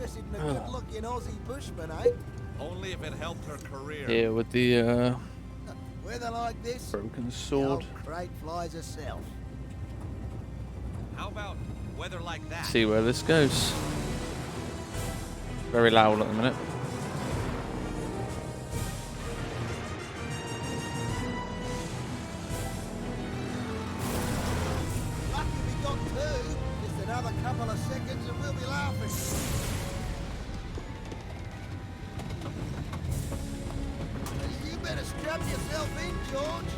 This isn't a good-looking Aussie bushman, eh? Only if it helped her career. Here with the Weather like this, broken the sword. old crate flies herself. How about weather like that? See where this goes. Very loud at the minute. Lucky we got two. Just another couple of seconds and we'll be laughing. You better strap yourself in, George.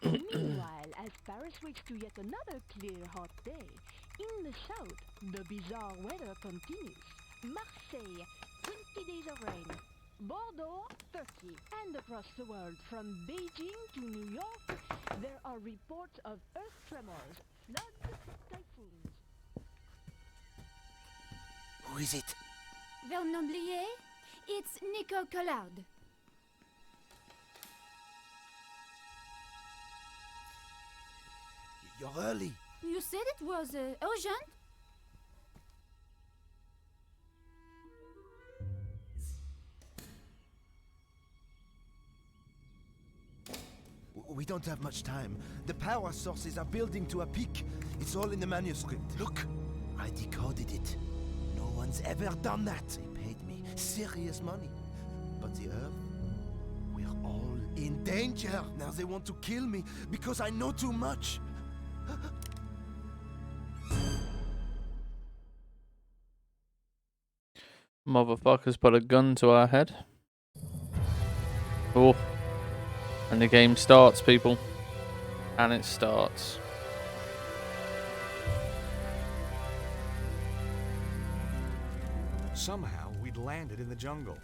Meanwhile, as Paris wakes to yet another clear, hot day, in the south, the bizarre weather continues. Marseille, 20 days of rain. Bordeaux, 30. And across the world, from Beijing to New York, there are reports of earth tremors, floods, typhoons. Who is it? Vernon Blier? It's Nico Collard. You're early. You said it was urgent? We don't have much time. The power sources are building to a peak. It's all in the manuscript. Look, I decoded it. No one's ever done that. They paid me serious money. But the Earth, we're all in danger. Now they want to kill me because I know too much. Motherfuckers put a gun to our head. Oh. And the game starts, people. And it starts. Somehow we'd landed in the jungle.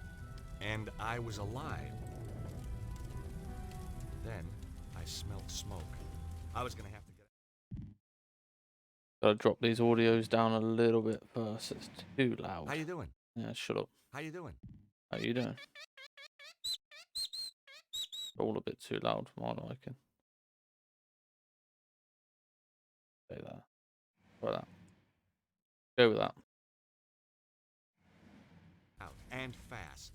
And I was alive. Then I smelled smoke. I was gonna have to get... Gotta drop these audios down a little bit first. It's too loud. How you doing? Yeah, shut up. How you doing? How you doing? All a bit too loud for my liking. Say that. Try that. Go with that. Out and fast.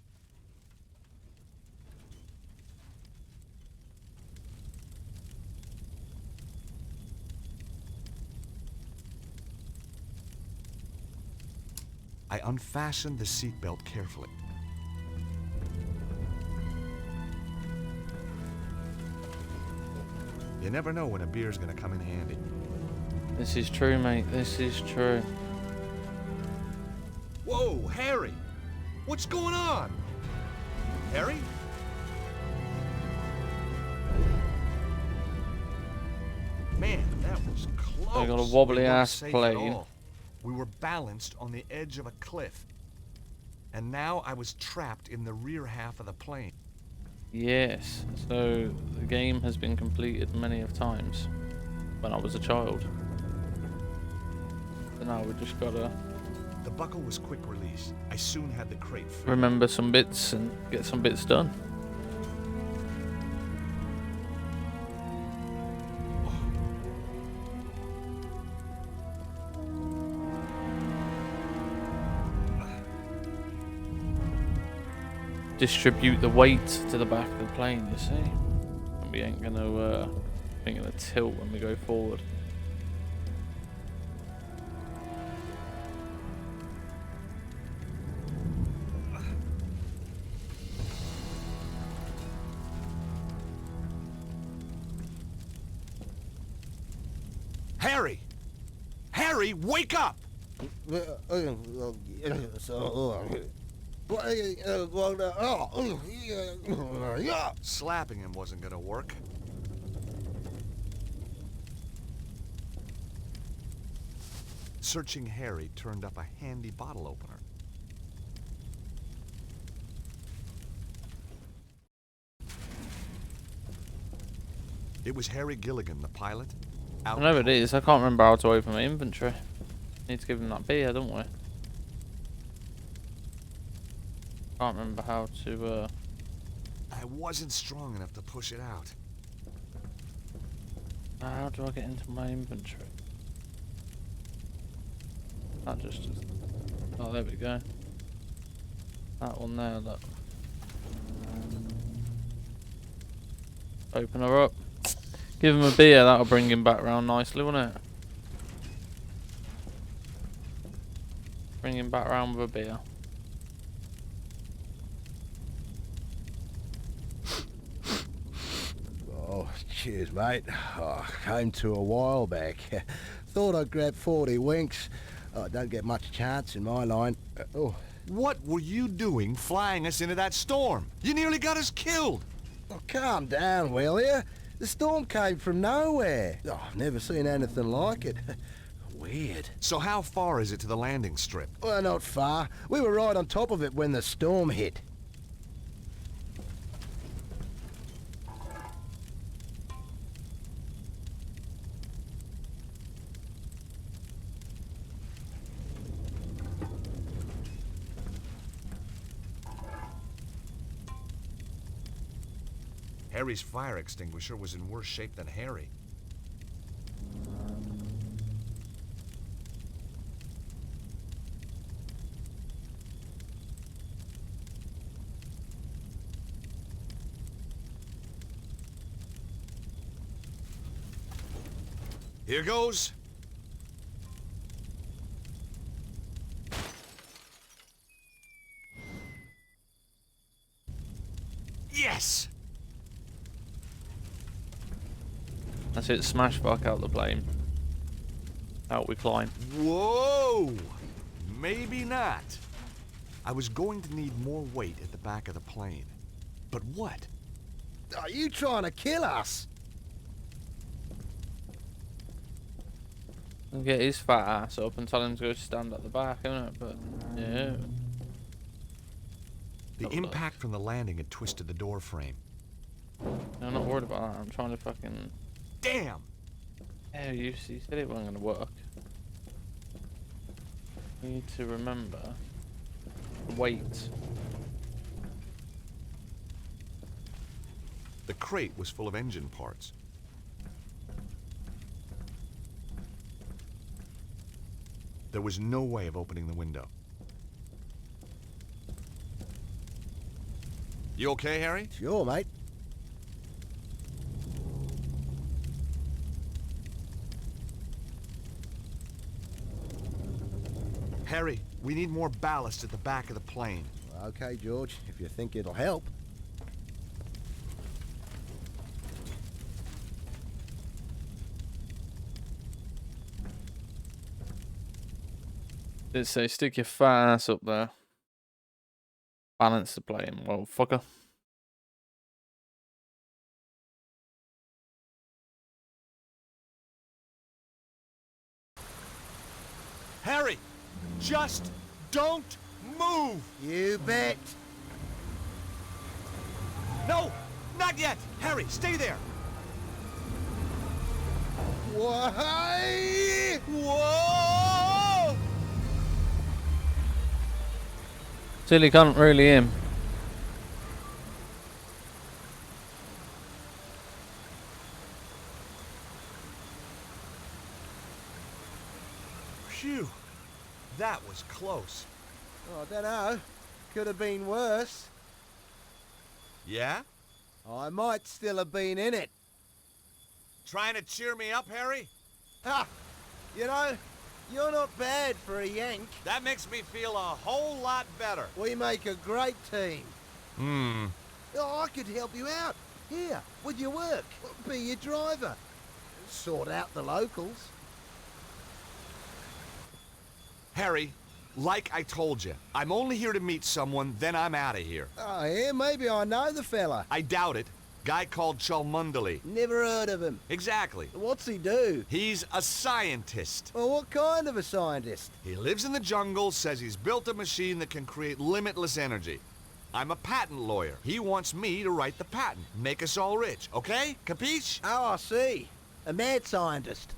I unfastened the seatbelt carefully. You never know when a beer's gonna come in handy. This is true, mate. This is true. Whoa, Harry! What's going on? Harry? Man, that was close. I got a We wobbly weren't ass safe at plane. all. We were balanced on the edge of a cliff. And now I was trapped in the rear half of the plane. Yes. So the game has been completed many of times when I was a child. So now we just gotta The buckle was quick release. I soon had the crate free. remember some bits and get some bits done. Distribute the weight to the back of the plane, you see. And we ain't gonna tilt when we go forward. Harry! Harry, wake up! Slapping him wasn't gonna work. Searching Harry turned up a handy bottle opener. It was Harry Gilligan, the pilot. I know it is. I can't remember how to open my inventory. Need to give him that beer, don't we? Can't remember how to. I wasn't strong enough to push it out. How do I get into my inventory? That just... Oh, there we go. That one there, look. Open her up. Give him a beer, that'll bring him back round nicely, won't it? Bring him back round with a beer. Oh, cheers, mate. Oh, came to a while back. Thought I'd grab 40 winks. Oh, don't get much chance in my line. Oh, What were you doing flying us into that storm? You nearly got us killed. oh, calm down, will you? The storm came from nowhere. Oh, I've never seen anything like it. Weird. So how far is it to the landing strip? Well, not far. We were right on top of it when the storm hit. Harry's fire extinguisher was in worse shape than Harry. Here goes. Yes! That's it, smash back out the plane. Out we climb. Whoa! Maybe not. I was going to need more weight at the back of the plane. But what? Are you trying to kill us? I'll get his fat ass up and tell him to go stand at the back, isn't it? But, yeah. The impact from the landing had twisted the door frame. No, I'm not worried about that. I'm trying to fucking... Damn! Yeah, you said it wasn't going to work. You need to remember the weight. The crate was full of engine parts. There was no way of opening the window. You okay, Harry? Sure, mate. Harry, we need more ballast at the back of the plane. Okay, George, if you think it'll help. Did it say stick your fat ass up there? Balance the plane, well, fucker. Harry, just don't move! You bet. No, not yet! Harry, stay there! Why? Whoa! Still, he can't really aim. Phew, that was close. Oh, I don't know. Could have been worse. Yeah? I might still have been in it. Trying to cheer me up, Harry? Ha! You know, you're not bad for a Yank. That makes me feel a whole lot better. We make a great team. Hmm. Oh, I could help you out. Here, with your work. Be your driver. Sort out the locals. Harry, like I told you, I'm only here to meet someone, then I'm out of here. Oh, yeah, maybe I know the fella. I doubt it. Guy called Cholmondeley. Never heard of him. Exactly. What's he do? He's a scientist. Well, what kind of a scientist? He lives in the jungle, says he's built a machine that can create limitless energy. I'm a patent lawyer. He wants me to write the patent. Make us all rich, okay? Capiche? Oh, I see. A mad scientist.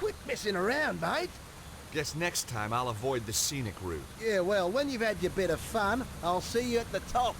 quit messing around, mate. Guess next time I'll avoid the scenic route. Yeah, well, when you've had your bit of fun, I'll see you at the top.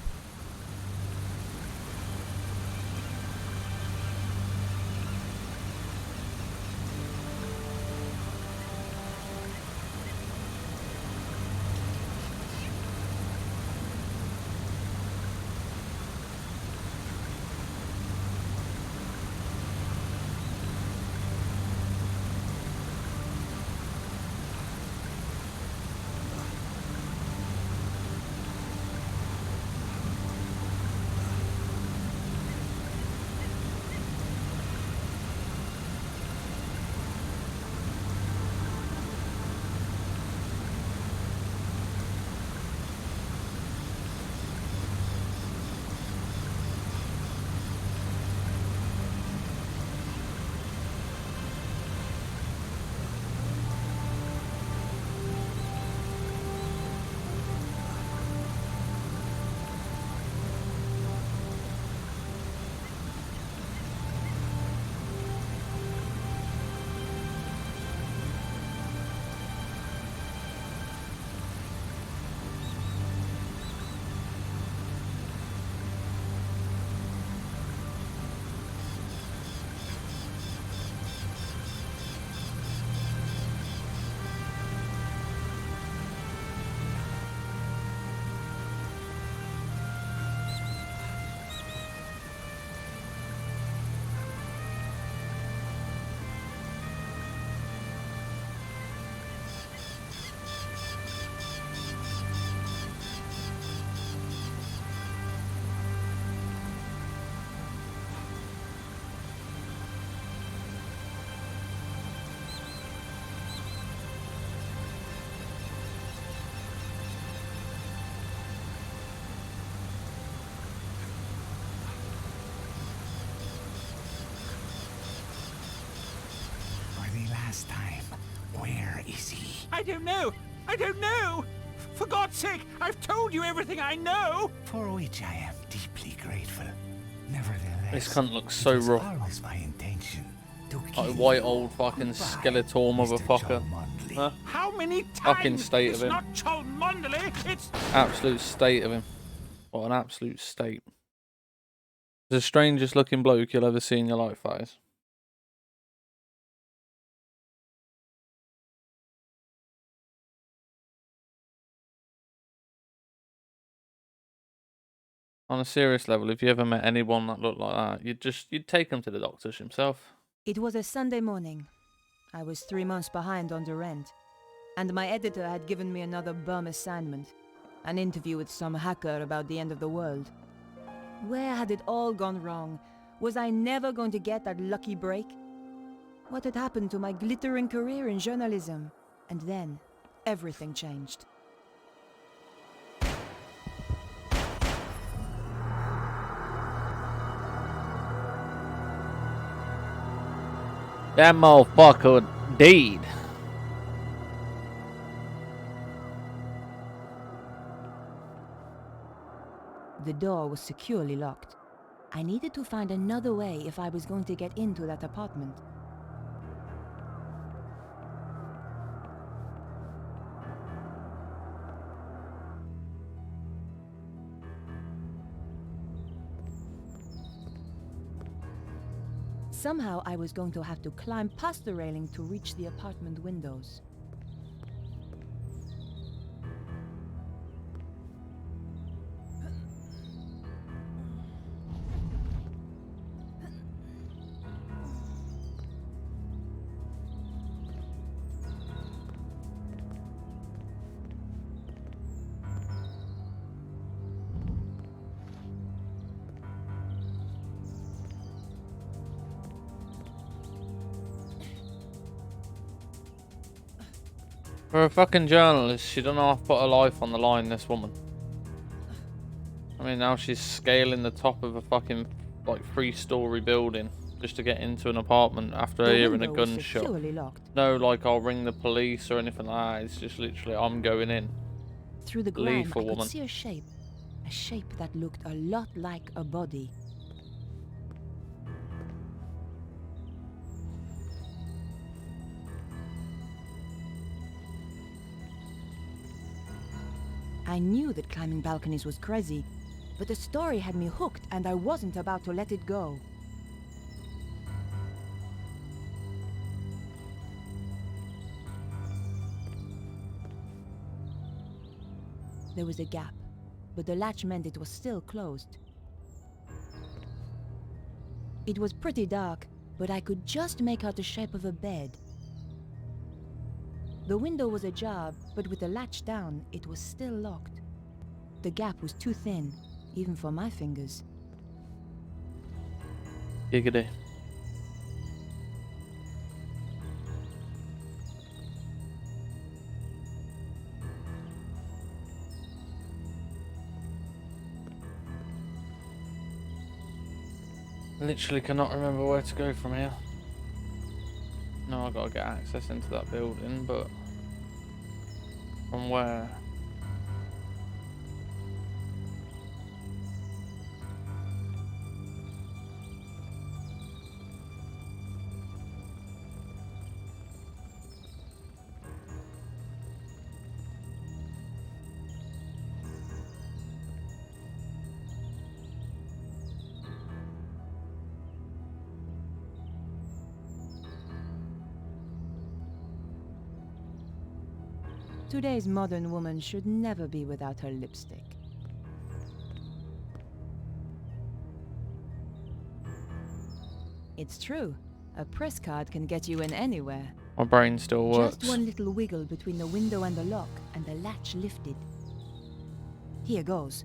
Last time. Where is he? I don't know. I don't know. For God's sake, I've told you everything I know. For which I am deeply grateful. Nevertheless, This cunt looks so it was rough. always my intention to Like kill white you. old fucking Goodbye, skeletal Mr. motherfucker. Cholmondeley. Huh? How many times? Fucking state it's of him. not Cholmondeley, it's... Absolute state of him. What an absolute state. The strangest looking bloke you'll ever see in your life, that is. On a serious level, if you ever met anyone that looked like that, you'd take him to the doctors himself. It was a Sunday morning. I was 3 months behind on the rent, and my editor had given me another bum assignment, an interview with some hacker about the end of the world. Where had it all gone wrong? Was I never going to get that lucky break? What had happened to my glittering career in journalism? And then, everything changed. That motherfucker deed. The door was securely locked. I needed to find another way if I was going to get into that apartment. Somehow I was going to have to climb past the railing to reach the apartment windows. For a fucking journalist, she don't know how to put her life on the line, this woman. I mean, now she's scaling the top of a fucking, like, 3-story building just to get into an apartment after The hearing a window was gunshot. securely locked. No, like, I'll ring the police or anything like that. It's just literally, I'm going in. Through the grime, Lethal I could woman. see a shape that looked a lot like a body. I knew that climbing balconies was crazy, but the story had me hooked and I wasn't about to let it go. There was a gap, but the latch meant it was still closed. It was pretty dark, but I could just make out the shape of a bed. The window was ajar, but with the latch down, it was still locked. The gap was too thin, even for my fingers. Giggity. Literally cannot remember where to go from here. No, I gotta get access into that building, but from where? Today's modern woman should never be without her lipstick. It's true. A press card can get you in anywhere. My brain still works. Just one little wiggle between the window and the lock, and the latch lifted. Here goes.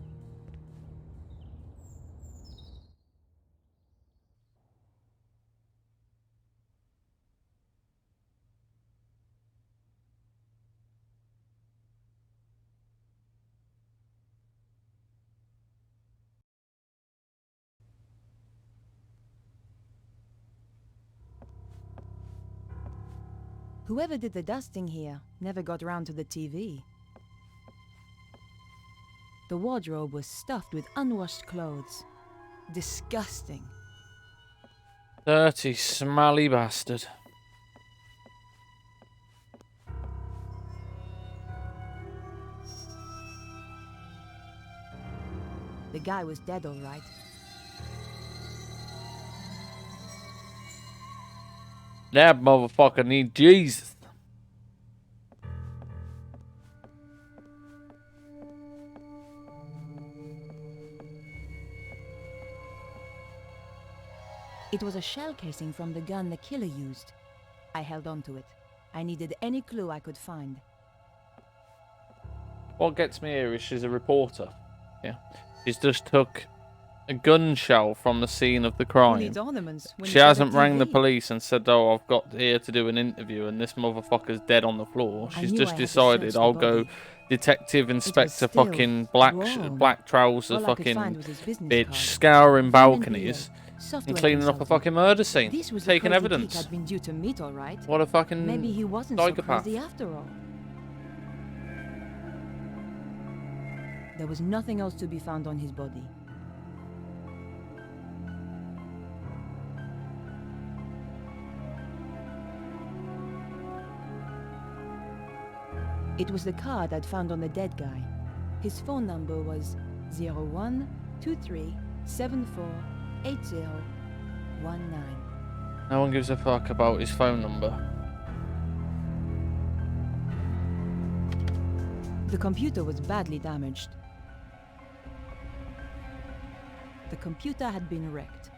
Whoever did the dusting here never got round to the TV. The wardrobe was stuffed with unwashed clothes. Disgusting. Dirty, smelly bastard. The guy was dead, all right. That motherfucker need Jesus. It was a shell casing from the gun the killer used. I held on to it. I needed any clue I could find. What gets me here is she's a reporter. Yeah. She's just took a gun shell from the scene of the Who crime. needs ornaments when She you've got a hasn't rang the TV? police and said, "Oh, I've got here to do an interview and this motherfucker's dead on the floor." I She's knew just I had to decided, search the "I'll go body. detective inspector still fucking warm. black trousers All I could fucking find was his business bitch card. scouring Vitamin B, balconies software and cleaning up a consultant. fucking murder scene, This was taking the crazy evidence." geek I'd been due to meet, all right. What a fucking Maybe he wasn't so psychopath. crazy after all. There was nothing else to be found on his body. It was the card I'd found on the dead guy. His phone number was 0123748019. No one gives a fuck about his phone number. The computer was badly damaged. The computer had been wrecked.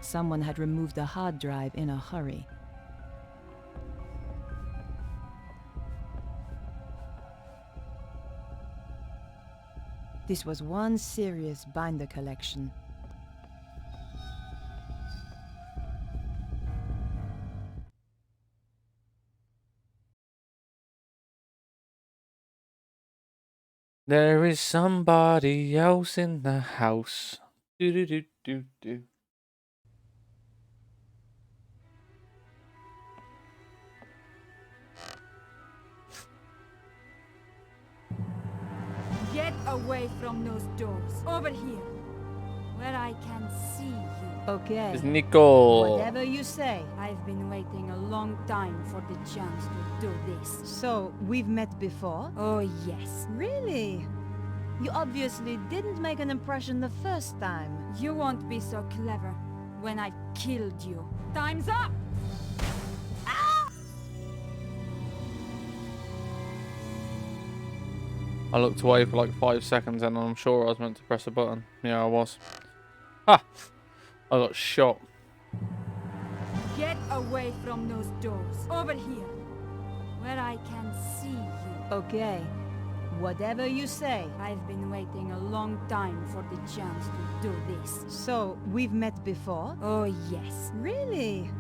Someone had removed the hard drive in a hurry. This was one serious binder collection. There is somebody else in the house. Do do do do do. Get away from those doors. Over here, where I can see you. Okay. It's Nicole. Whatever you say. I've been waiting a long time for the chance to do this. So, we've met before? Oh, yes. Really? You obviously didn't make an impression the first time. You won't be so clever when I've killed you. Time's up! I looked away for like 5 seconds and I'm sure I was meant to press a button. Yeah, I was. Ha! I got shot. Get away from those doors. Over here, where I can see you. Okay. Whatever you say. I've been waiting a long time for the chance to do this. So, we've met before? Oh, yes. Really?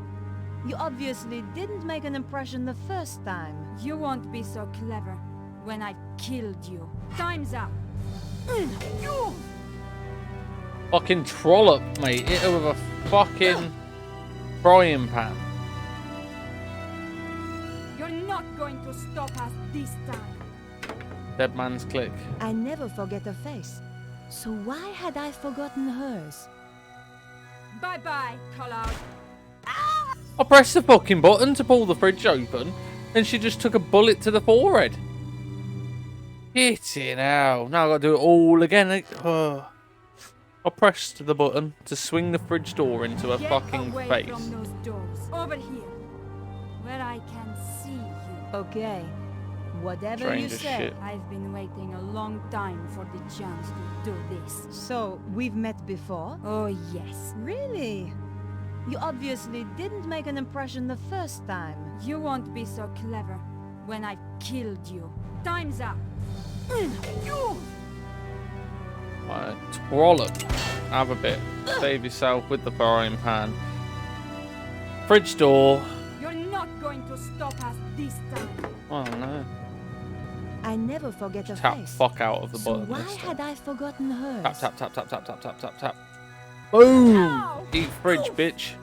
You obviously didn't make an impression the first time. You won't be so clever when I've killed you. Time's up. Fucking trollop, mate. Hit her with a fucking frying pan. You're not going to stop us this time. Dead man's click. I never forget a face. So why had I forgotten hers? Bye-bye, Collard. I pressed the fucking button to pull the fridge open, and she just took a bullet to the forehead. Hitting hell. Now I've got to do it all again. I pressed the button to swing the fridge door into her fucking away face. From those doors. Over here, where I can see you. Okay. Whatever Strange you as say. shit. I've been waiting a long time for the chance to do this. So, we've met before? Oh, yes. Really? You obviously didn't make an impression the first time. You won't be so clever when I've killed you. Time's up. Right, trollop. Have a bit. Save yourself with the frying pan. Fridge door. You're not going to stop us this time. Oh no. I never forget a Tap face. fuck out of the So button. why this time. had I forgotten hers? Tap tap tap tap tap tap tap tap tap. Boom! Ow! Eat fridge, bitch.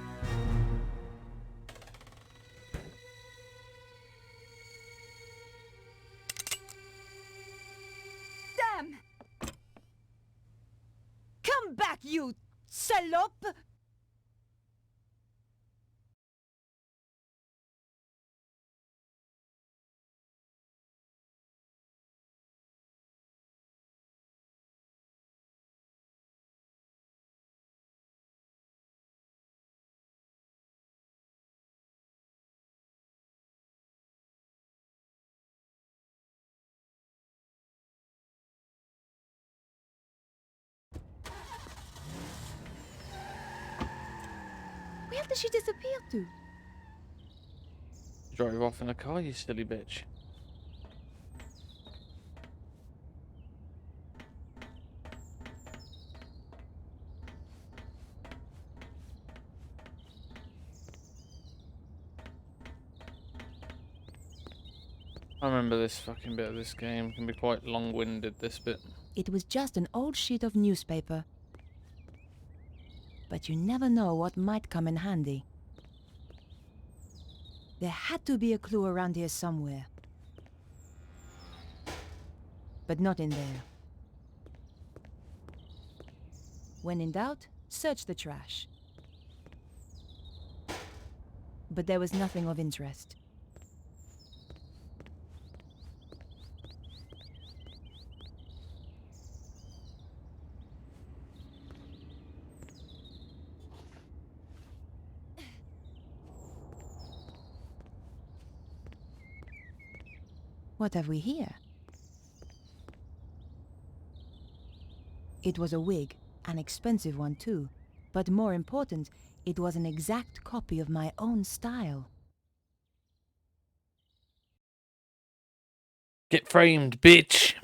Damn! Come back, you salope! Where did she disappear to? Drove off in a car, you silly bitch. I remember this fucking bit of this game. It can be quite long-winded, this bit. It was just an old sheet of newspaper. But you never know what might come in handy. There had to be a clue around here somewhere. But not in there. When in doubt, search the trash. But there was nothing of interest. What have we here? It was a wig, an expensive one too. But more important, it was an exact copy of my own style. Get framed, bitch!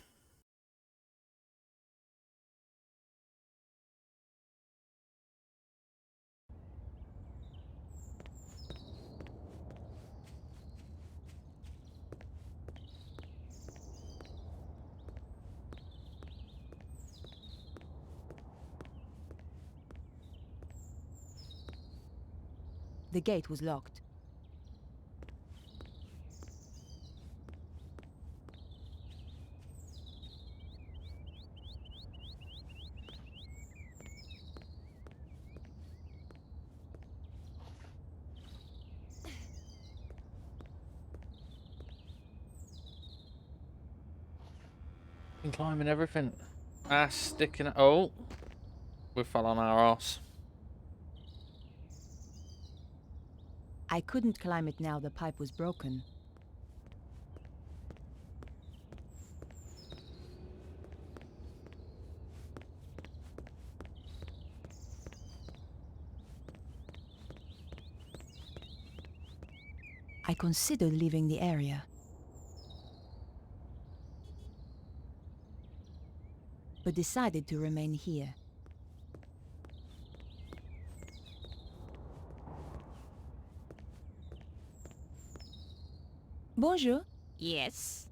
The gate was locked. Been climbing everything. Ass sticking. Oh, we fell on our ass. I couldn't climb it now the pipe was broken. I considered leaving the area. But decided to remain here. Bonjour. Yes,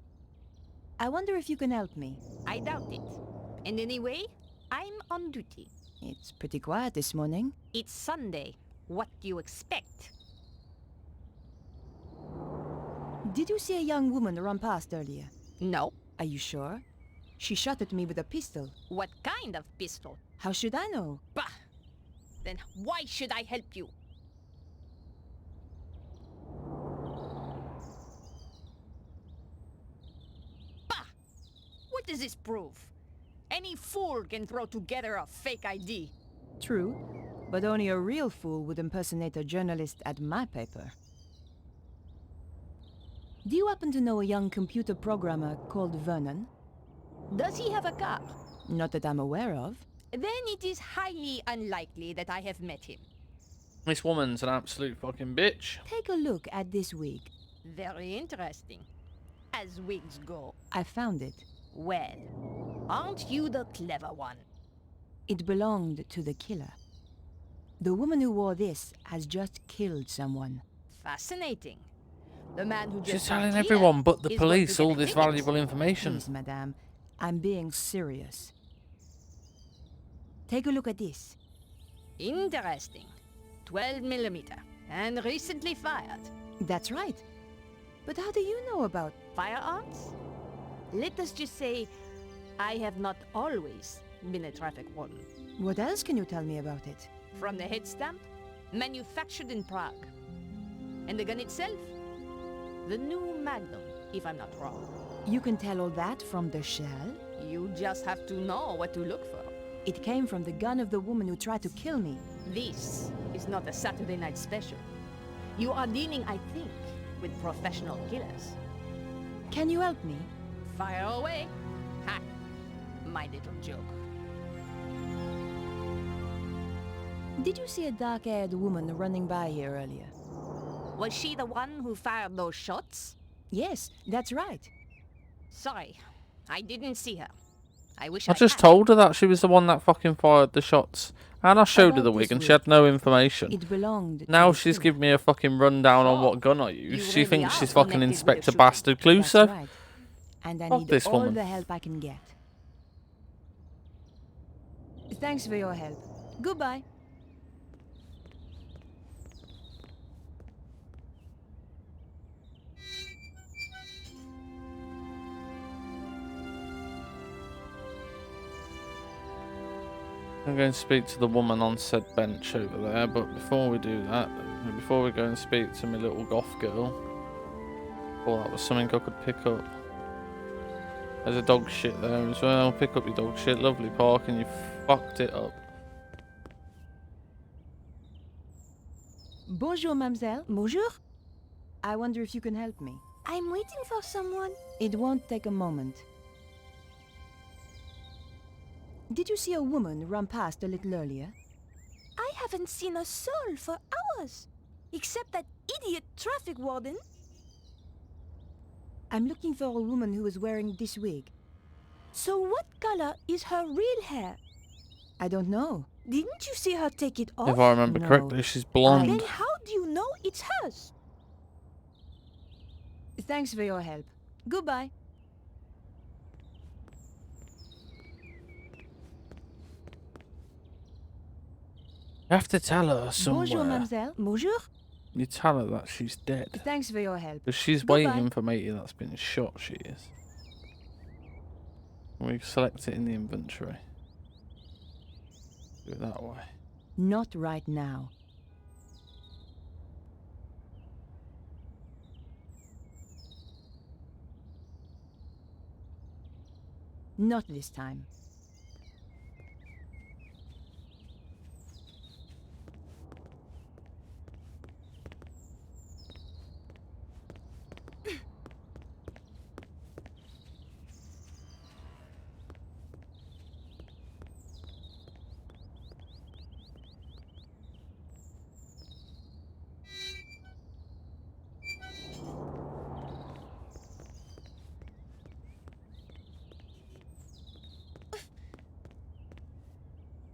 I wonder if you can help me. I doubt it. And anyway, I'm on duty. It's pretty quiet this morning. It's Sunday. What do you expect? Did you see a young woman run past earlier? No. Are you sure? She shot at me with a pistol. What kind of pistol? How should I know? Bah! Then why should I help you? Bah! What does this prove? Any fool can throw together a fake ID. True, but only a real fool would impersonate a journalist at my paper. Do you happen to know a young computer programmer called Vernon? Does he have a car? Not that I'm aware of. Then it is highly unlikely that I have met him. This woman's an absolute fucking bitch. Take a look at this wig. Very interesting. As wigs go. I found it. Well, aren't you the clever one? It belonged to the killer. The woman who wore this has just killed someone. Fascinating. The man who She's just telling got everyone here but the is going to police get all a this ticket. valuable information. Please, madame. I'm being serious. Take a look at this. Interesting. 12 millimeter. And recently fired. That's right. But how do you know about... Firearms? Let us just say, I have not always been a traffic warden. What else can you tell me about it? From the head stamp, manufactured in Prague. And the gun itself? The new Magnum, if I'm not wrong. You can tell all that from the shell? You just have to know what to look for. It came from the gun of the woman who tried to kill me. This is not a Saturday night special. You are dealing, I think, with professional killers. Can you help me? Fire away. Ha! My little joke. Did you see a dark-haired woman running by here earlier? Was she the one who fired those shots? Yes, that's right. Sorry, I didn't see her. I wish I I just had. told her that she was the one that fucking fired the shots. And I showed her About the this wig and she wig. had no information. It belonged Now to the she's killer. giving me a fucking rundown on So, what gun I you use. She really thinks are she's fucking connected with the Inspector shooting. Bastard That's Clouseau. right. And I Fuck need this all woman. the help I can get. Thanks for your help. Goodbye. I'm going to speak to the woman on said bench over there, but before we do that, before we go and speak to my little goth girl, oh, that was something I could pick up. There's a dog shit there as well. Pick up your dog shit. Lovely park, and you fucked it up. Bonjour, mademoiselle. Bonjour. I wonder if you can help me. I'm waiting for someone. It won't take a moment. Did you see a woman run past a little earlier? I haven't seen a soul for hours. Except that idiot traffic warden. I'm looking for a woman who is wearing this wig. So what color is her real hair? I don't know. Didn't you see her take it off? If I remember No. correctly, she's blonde. Then how do you know it's hers? Thanks for your help. Goodbye. You have to tell her Bonjour, somewhere. mademoiselle. Bonjour. You tell her that she's dead. Thanks for your help. Because she's Goodbye. waiting for matey that's been shot, she is. We select it in the inventory. Do it that way. Not right now. Not this time.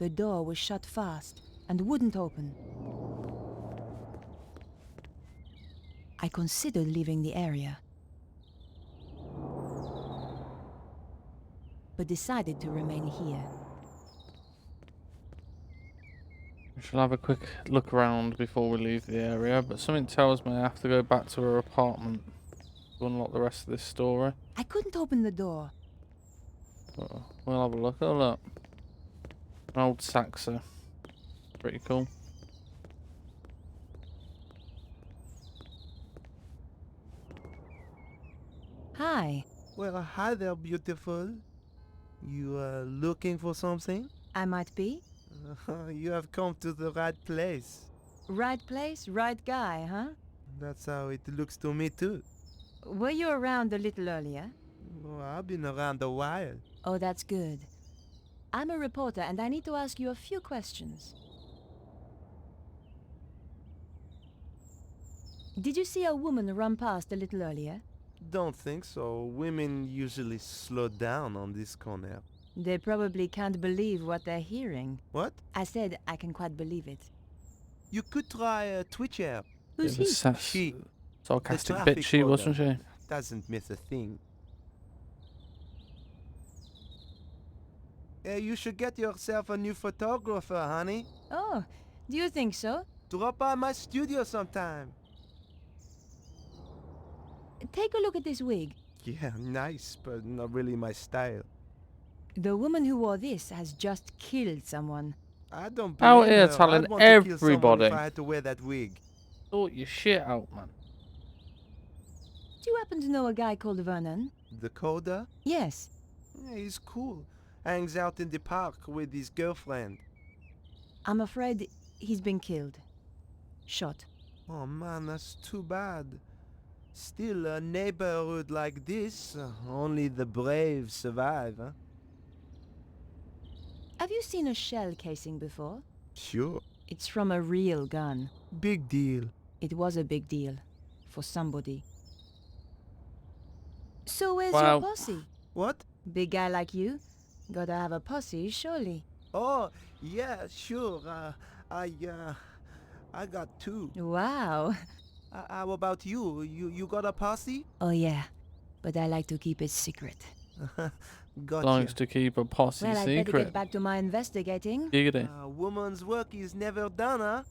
The door was shut fast and wouldn't open. I considered leaving the area, but decided to remain here. We shall have a quick look around before we leave the area, but something tells me I have to go back to her apartment to unlock the rest of this story. I couldn't open the door. But we'll have a look. Oh look. An old Saxo. Pretty cool. Hi. Well, hi there, beautiful. You looking for something? I might be. You have come to the right place. Right place, right guy, huh? That's how it looks to me too. Were you around a little earlier? Oh, I've been around a while. Oh, that's good. I'm a reporter and I need to ask you a few questions. Did you see a woman run past a little earlier? Don't think so. Women usually slow down on this corner. They probably can't believe what they're hearing. What? I said I can quite believe it. You could try a Twitcher. Who's he? She. Sarcastic The bitch traffic she, wasn't warden. she? Doesn't miss a thing. You should get yourself a new photographer, honey. Oh, do you think so? Drop by my studio sometime. Take a look at this wig. Yeah, nice, but not really my style. The woman who wore this has just killed someone. I don't Out blame here her. telling I'd want to kill someone everybody. if I had to wear that wig. Sort your shit out, man. Do you happen to know a guy called Vernon? The coder? Yes. Yeah, he's cool. Hangs out in the park with his girlfriend. I'm afraid he's been killed. Shot. Oh man, that's too bad. Still, a neighborhood like this, only the brave survive, huh? Have you seen a shell casing before? Sure. It's from a real gun. Big deal. It was a big deal. For somebody. So where's Wow. your posse? What? Big guy like you? Gotta have a posse, surely. Oh, yeah, sure. I got two. Wow. How about you? You got a posse? Oh yeah. But I like to keep it secret. Gotcha. Likes to keep a posse Well, I'd better secret. get back to my investigating. Giggity. Woman's work is never done, huh?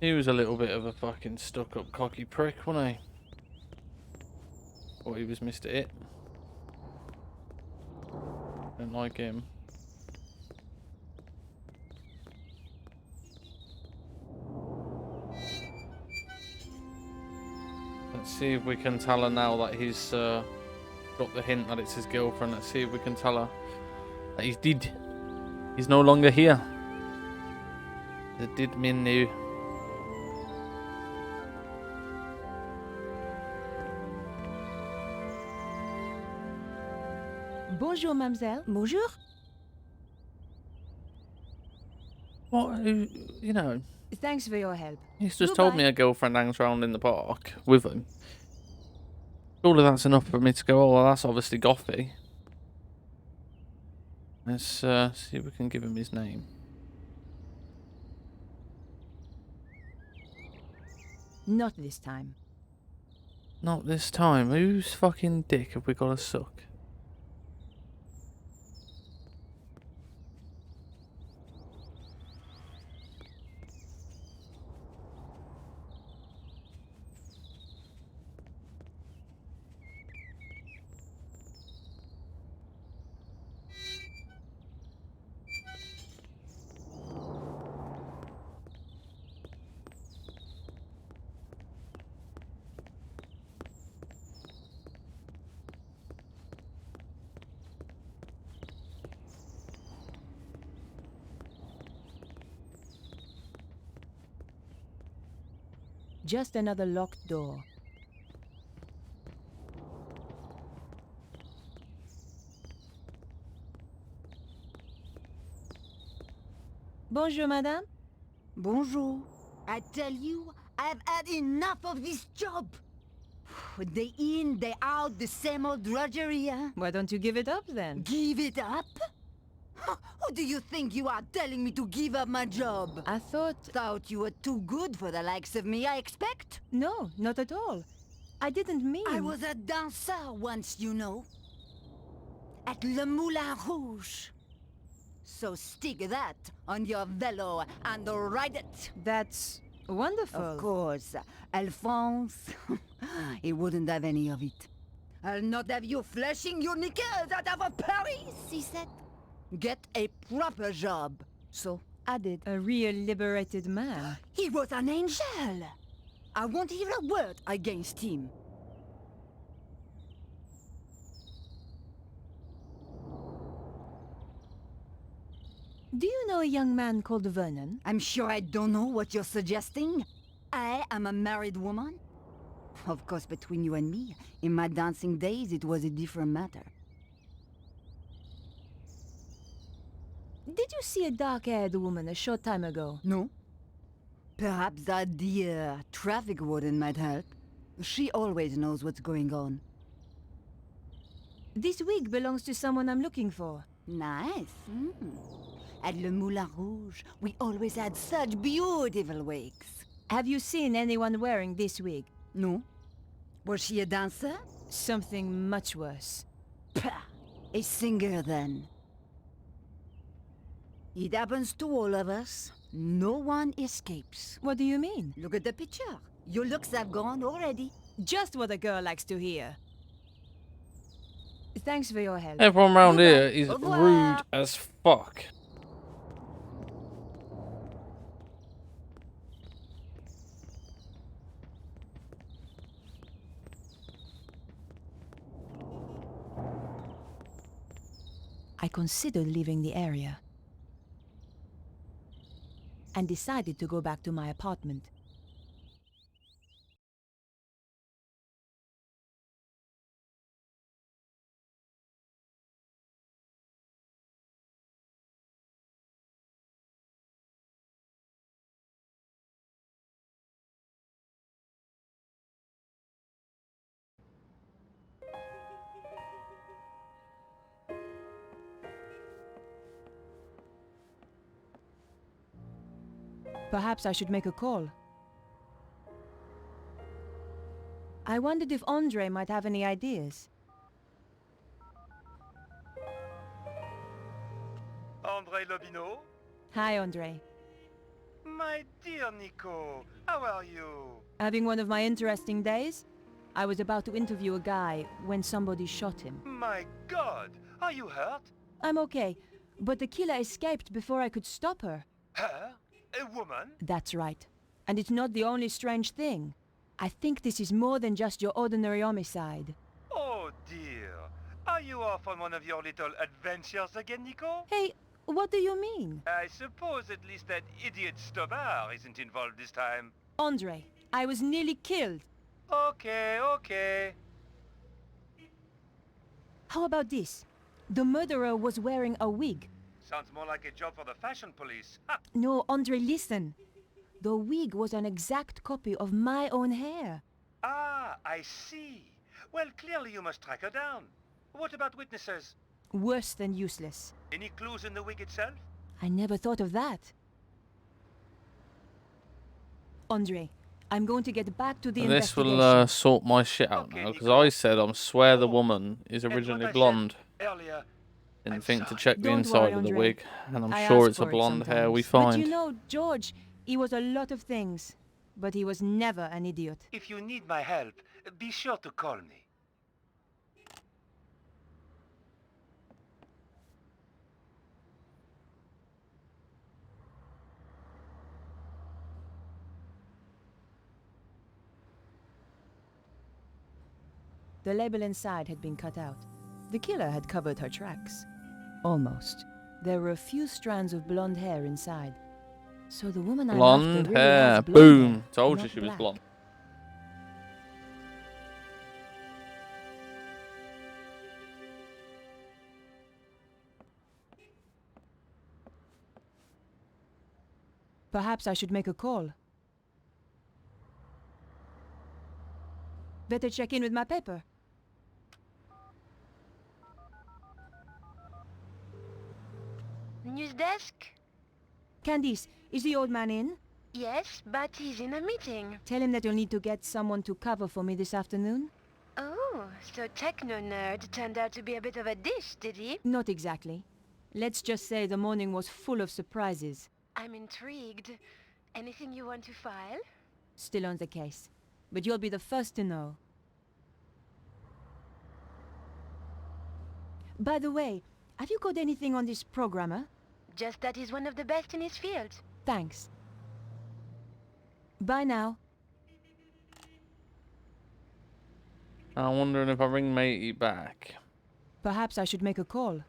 He was a little bit of a fucking stuck-up cocky prick, wasn't he? Thought he was Mr. It. Don't like him. Let's see if we can tell her now that he's got the hint that it's his girlfriend. Let's see if we can tell her that he's dead. He's no longer here. The dead man now. Bonjour, mademoiselle. Bonjour. What? You know, Thanks for your help. he's just told me Goodbye. a girlfriend hangs around in the park with him. Surely that's enough for me to go, oh, well, that's obviously Goffy. Let's see if we can give him his name. Not this time. Not this time. Whose fucking dick have we got to suck? Just another locked door. Bonjour, madame. Bonjour. I tell you, I've had enough of this job. Day in, day out, the same old drudgery, huh? Why don't you give it up then? Give it up? Who do you think you are telling me to give up my job? I thought... Thought you were too good for the likes of me, I expect? No, not at all. I didn't mean... I was a dancer once, you know. At Le Moulin Rouge. So stick that on your velo and ride it. That's wonderful. Of course. Alphonse, he wouldn't have any of it. I'll not have you flashing your knickers out of Paris, he said. Get a proper job. So I did. A real liberated man. He was an angel. I won't hear a word against him. Do you know a young man called Vernon? I'm sure I don't know what you're suggesting. I am a married woman. Of course, between you and me, in my dancing days, it was a different matter. Did you see a dark-haired woman a short time ago? No. Perhaps that dear traffic warden might help. She always knows what's going on. This wig belongs to someone I'm looking for. Nice. At Le Moulin Rouge, we always had such beautiful wigs. Have you seen anyone wearing this wig? No. Was she a dancer? Something much worse. Pah! A singer, then. It happens to all of us. No one escapes. What do you mean? Look at the picture. Your looks have gone already. Just what a girl likes to hear. Thanks for your help. Everyone around Goodbye. here is Au revoir. rude as fuck. I considered leaving the area and decided to go back to my apartment. Perhaps I should make a call. I wondered if Andre might have any ideas. Andre Lobino? Hi, Andre. My dear Nico, how are you? Having one of my interesting days? I was about to interview a guy when somebody shot him. My God, are you hurt? I'm okay, but the killer escaped before I could stop her. Her? A woman? That's right. And it's not the only strange thing. I think this is more than just your ordinary homicide. Oh dear. Are you off on one of your little adventures again, Nico? Hey, what do you mean? I suppose at least that idiot Stobar isn't involved this time. Andre, I was nearly killed. Okay. How about this? The murderer was wearing a wig. Sounds more like a job for the fashion police. Ha! No, Andre, listen. The wig was an exact copy of my own hair. Ah, I see. Well, clearly you must track her down. What about witnesses? Worse than useless. Any clues in the wig itself? I never thought of that. Andre, I'm going to get back to the This investigation. will sort my shit out now, because I said I swear the woman is originally blonde. Earlier, Didn't think to check the Don't inside worry, of the Andre. wig, and I'm I sure ask it's a for it blonde hair we sometimes. find. But you know, George, he was a lot of things. But he was never an idiot. if you need my help, be sure to call me. The label inside had been cut out. The killer had covered her tracks. Almost. There were a few strands of blonde hair inside. So the woman I'm Blonde after really hair. has blonde Boom. hair, Told you not she was black. blonde. Perhaps I should make a call. Better check in with my paper. News desk? Candice, is the old man in? Yes, but he's in a meeting. Tell him that you'll need to get someone to cover for me this afternoon. Oh, so Techno Nerd turned out to be a bit of a dish, did he? Not exactly. Let's just say the morning was full of surprises. I'm intrigued. Anything you want to file? Still on the case. But you'll be the first to know. By the way, have you got anything on this programmer? Just that he's one of the best in his field. Thanks. Bye now. I'm wondering if I ring matey back. Perhaps I should make a call.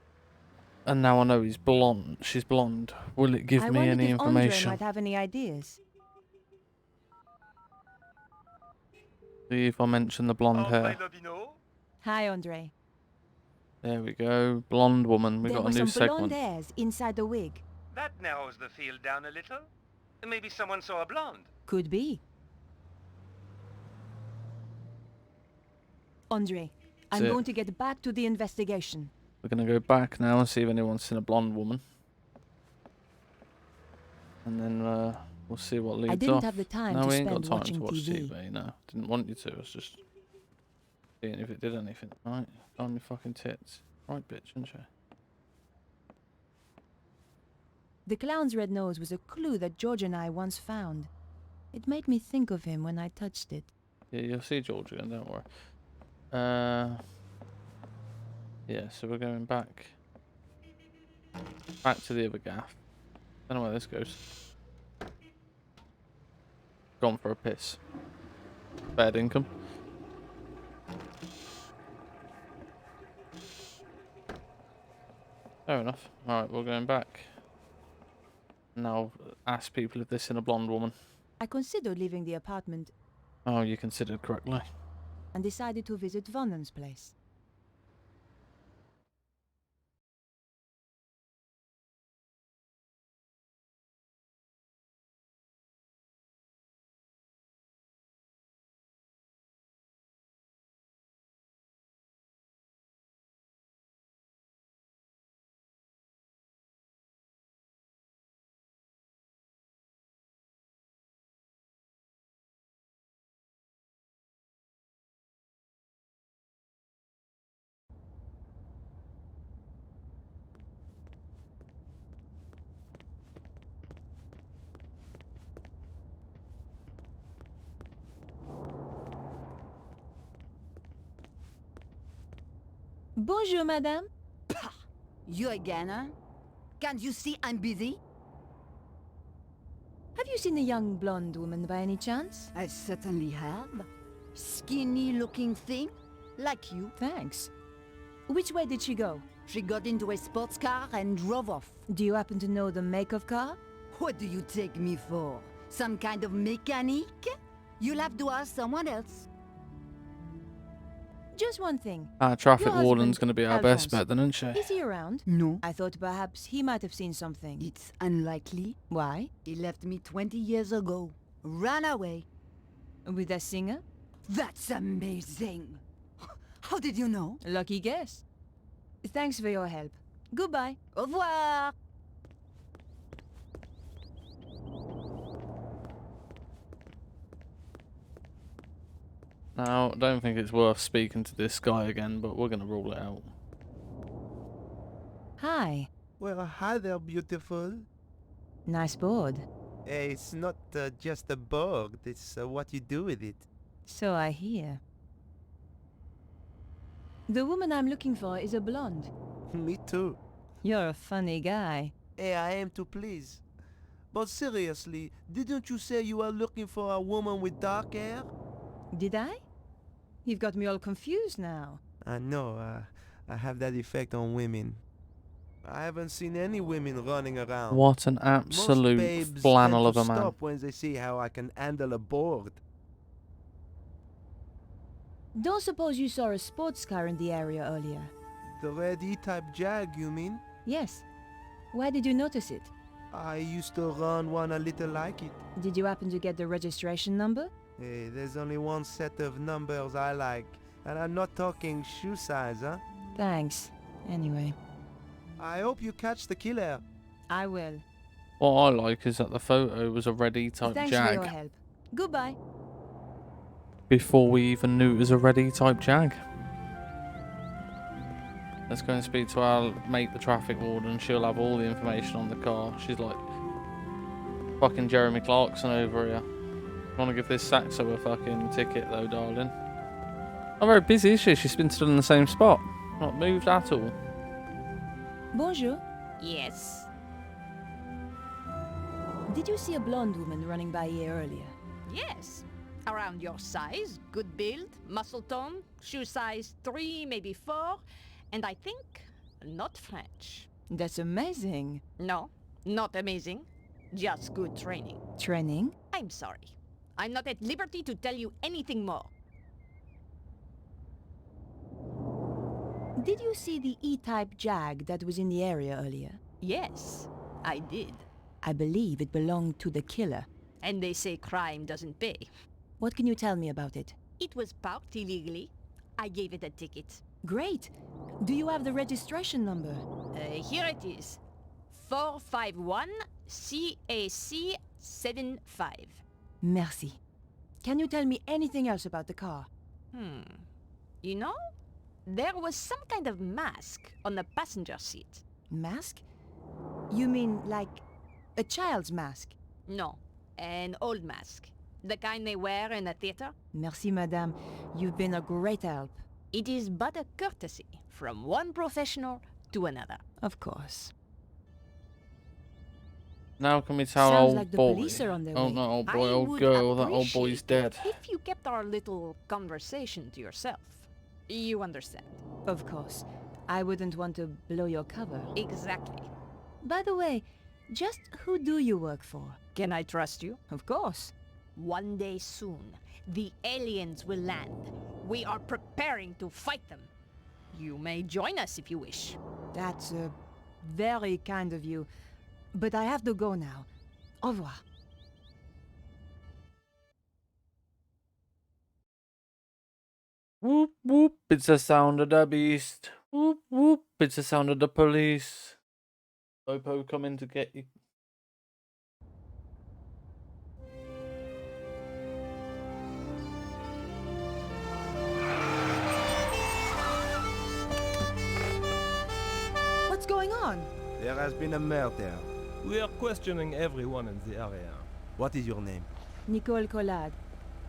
And now I know he's blonde. She's blonde. Will it give me any information? I wondered if Andre might have any ideas. See if I mention the blonde hair. Hi, Andre. There we go. Blonde woman. We There got a were new some segment. blonde hairs inside the wig. That narrows the field down a little. Maybe someone saw a blonde. Could be. Andre, I'm That's it. going to get back to the investigation. We're going to go back now and see if anyone's seen a blonde woman. And then we'll see what leads off. didn't have the time no, to we ain't got spend time watching to watch TV. TV. No, didn't want you to. I was just seeing if it did anything. Right, on your fucking tits. Right, bitch, isn't she? The clown's red nose was a clue that George and I once found. It made me think of him when I touched it. Yeah, you'll see George again, don't worry. Yeah, so we're going back to the other gaff. Don't know where this goes. Gone for a piss. Bad income. Fair enough. Alright, we're going back. Now ask people if they've seen a blonde woman. I considered leaving the apartment Oh, you considered correctly. and decided to visit Vernon's place. Bonjour, madame. You again, huh? Can't you see I'm busy? Have you seen a young blonde woman by any chance? I certainly have. Skinny-looking thing, like you. Thanks. Which way did she go? She got into a sports car and drove off. Do you happen to know the make of car? What do you take me for? Some kind of mechanic? You'll have to ask someone else. Just one thing. Traffic Your warden's husband, going to be our Alphonse, best bet then, isn't she? Is he around? No. I thought perhaps he might have seen something. It's unlikely. Why? He left me 20 years ago. Ran away. With a singer? That's amazing. How did you know? Lucky guess. Thanks for your help. Goodbye. Au revoir. Now, I don't think it's worth speaking to this guy again, but we're going to rule it out. Hi. Well, hi there, beautiful. Nice board. It's not just a board, it's what you do with it. So I hear. The woman I'm looking for is a blonde. Me too. You're a funny guy. Hey, I am to please. But seriously, didn't you say you are looking for a woman with dark hair? Did I? You've got me all confused now. I know, I have that effect on women. I haven't seen any women running around. What an Most absolute babes flannel tend of to a man. stop when they see how I can handle a board. Don't suppose you saw a sports car in the area earlier? The red E-type Jag, you mean? Yes. Why did you notice it? I used to run one a little like it. Did you happen to get the registration number? Hey, there's only one set of numbers I like, and I'm not talking shoe size, huh? Thanks. Anyway, I hope you catch the killer. I will. What I like is that the photo was a red E-type Thanks for your Jag help. Goodbye. before we even knew it was a red E-type Jag. Let's go and speak to our mate, the traffic warden. She'll have all the information on the car. She's like fucking Jeremy Clarkson over here. Want to give this Saxo a fucking ticket though, darling. Not very busy, is she? She's been stood in the same spot. Not moved at all. Bonjour. Yes. Did you see a blonde woman running by here earlier? Yes. Around your size, good build, muscle tone, shoe size 3, maybe 4, and I think not French. That's amazing. No, not amazing. Just good training. Training? I'm sorry. I'm not at liberty to tell you anything more. Did you see the E-type Jag that was in the area earlier? Yes, I did. I believe it belonged to the killer. And they say crime doesn't pay. What can you tell me about it? It was parked illegally. I gave it a ticket. Great. Do you have the registration number? Here it is. 451 CAC 75. Merci. Can you tell me anything else about the car? You know, there was some kind of mask on the passenger seat. Mask? You mean like a child's mask? No, an old mask. The kind they wear in a theater. Merci, madame. You've been a great help. It is but a courtesy from one professional to another. Of course. Now can we tell Sounds old like the boy? police are on their Oh, way. not old I boy, old would girl. That old boy's appreciate dead. it if you kept our little conversation to yourself. You understand? Of course. I wouldn't want to blow your cover. Exactly. By the way, just who do you work for? Can I trust you? Of course. One day soon, the aliens will land. We are preparing to fight them. You may join us if you wish. That's very kind of you. But I have to go now. Au revoir. Whoop whoop, it's the sound of the beast. Whoop whoop, it's the sound of the police. Popo coming to get you. What's going on? There has been a murder. We are questioning everyone in the area. What is your name? Nicole Collard.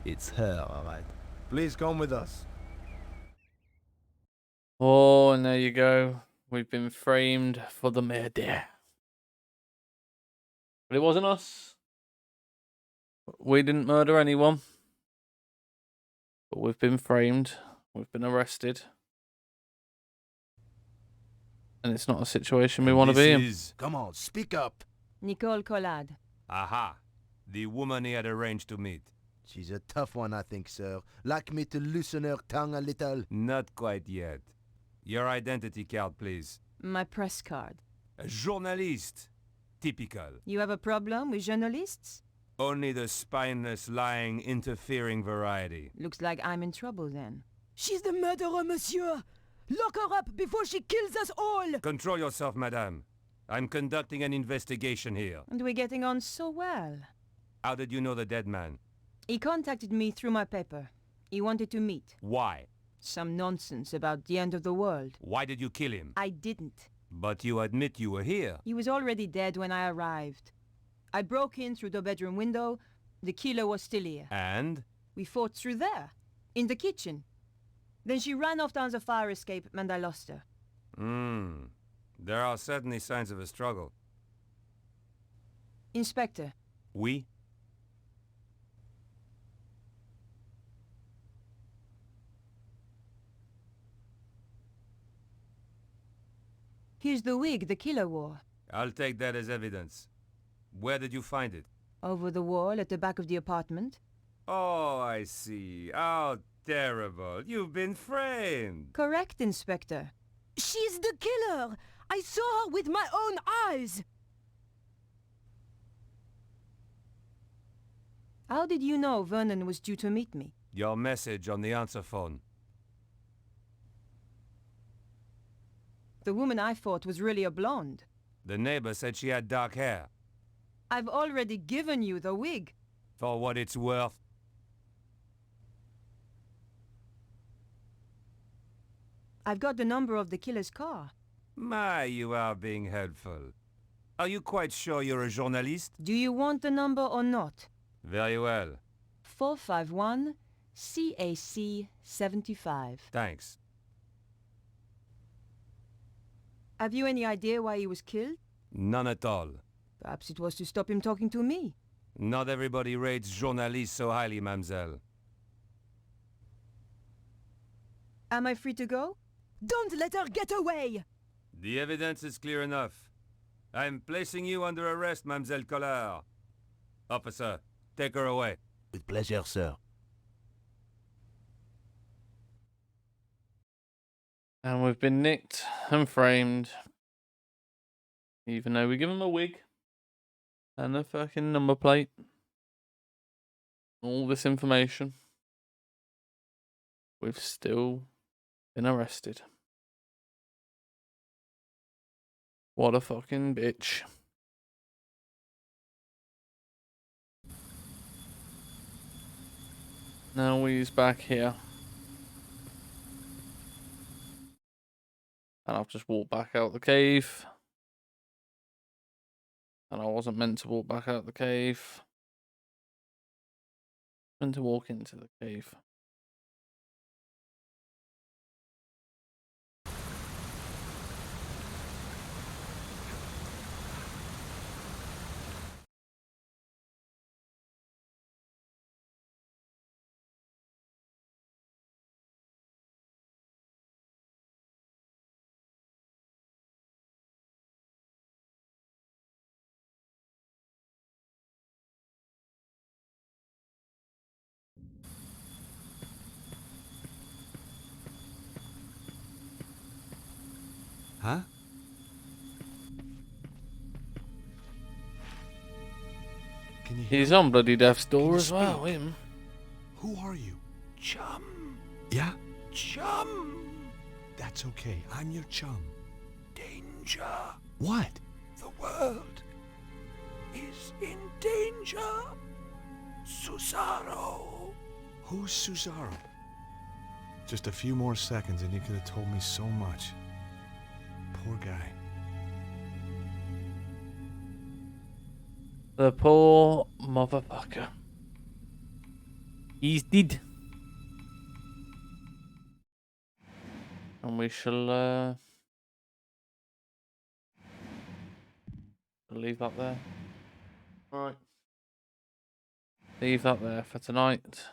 It's her, all right. Please come with us. Oh, and there you go. We've been framed for the murder. But it wasn't us. We didn't murder anyone. But we've been framed. We've been arrested. And it's not a situation we want to be in. Come on, speak up. Nicole Collard. Aha. The woman he had arranged to meet. She's a tough one, I think, sir. Like me to loosen her tongue a little? Not quite yet. Your identity card, please. My press card. A journalist. Typical. You have a problem with journalists? Only the spineless, lying, interfering variety. Looks like I'm in trouble then. She's the murderer, monsieur! Lock her up before she kills us all! Control yourself, madame. I'm conducting an investigation here. And we're getting on so well. How did you know the dead man? He contacted me through my paper. He wanted to meet. Why? Some nonsense about the end of the world. Why did you kill him? I didn't. But you admit you were here. He was already dead when I arrived. I broke in through the bedroom window. The killer was still here. And? We fought through there, in the kitchen. Then she ran off down the fire escape and I lost her. There are certainly signs of a struggle. Inspector. Oui? Here's the wig the killer wore. I'll take that as evidence. Where did you find it? Over the wall at the back of the apartment. Oh, I see. How terrible. You've been framed. Correct, Inspector. She's the killer! I saw her with my own eyes! How did you know Vernon was due to meet me? Your message on the answer phone. The woman I fought was really a blonde. The neighbor said she had dark hair. I've already given you the wig. For what it's worth. I've got the number of the killer's car. My, you are being helpful. Are you quite sure you're a journalist? Do you want the number or not? Very well. 451 CAC 75. Thanks. Have you any idea why he was killed? None at all. Perhaps it was to stop him talking to me. Not everybody rates journalists so highly, mademoiselle. Am I free to go? Don't let her get away! The evidence is clear enough. I'm placing you under arrest, Mademoiselle Collard. Officer, take her away. With pleasure, sir. And we've been nicked and framed. Even though we give him a wig and a fucking number plate. All this information. We've still been arrested. What a fucking bitch. Now he's back here. And I've just walked back out the cave. And I wasn't meant to walk back out the cave. Meant to walk into the cave. Huh? Can you hear He's me? on bloody death's door you as well, speak? him. Who are you? Chum. Yeah? Chum. That's okay. I'm your chum. Danger. What? The world is in danger. Susaro. Who's Susaro? Just a few more seconds and you could have told me so much. Poor guy. The poor motherfucker. He's dead. And we shall leave that there. Right. Leave that there for tonight.